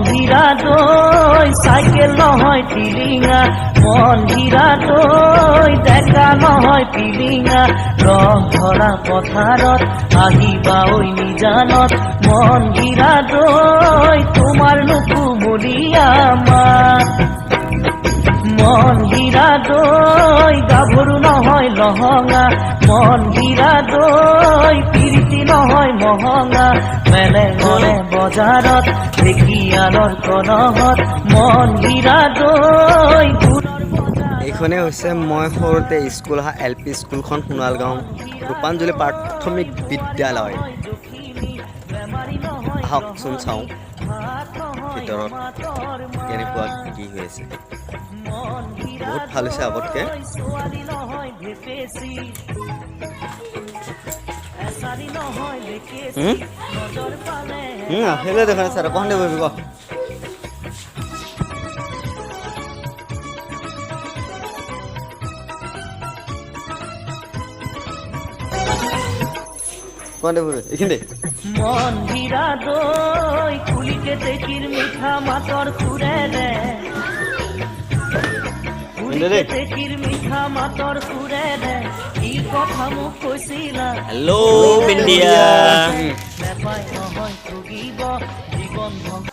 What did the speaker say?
হীৰা দৈ চাইকেল নহয় টিলিঙা মন হীৰা দৈ ডেকা নহয় পিলিঙা ৰং ধৰা পথাৰত আহিবা ঐ নিজানত মন হীৰা দৈ তোমাৰ নুকুমলীয়া মাত মন হীৰা দৈ গাভৰু নহয় লহঙা মন হীৰা দৈ প্ৰীতি নহয় মহঙা মেলে গলে বজাৰত ঢেকীয়ালৰ কলহত মন হীৰা দৈ এইখনে হৈছে মই সৰুতে স্কুল অহা LP স্কুলখন সোণালগাঁও ৰূপাঞ্জলি প্ৰাথমিক বিদ্যালয় আহকচোন চাওঁ ভিতৰত কেনেকুৱা কি হৈ আছে বহুত ভাল হৈছে আগতকৈ সেইলৈ দেখা ছাৰ কহনে বহিব মন হীৰা দৈ কুলিকে দেখিৰ মিঠা মাতৰ সুৰে দে কুলিকে দেখিৰ মিঠা মাতৰ সুৰে দে কি কথা মোক কৈছিলা হেল্ল' ইণ্ডিয়া নেপাই নহয় ঠগিব জীৱন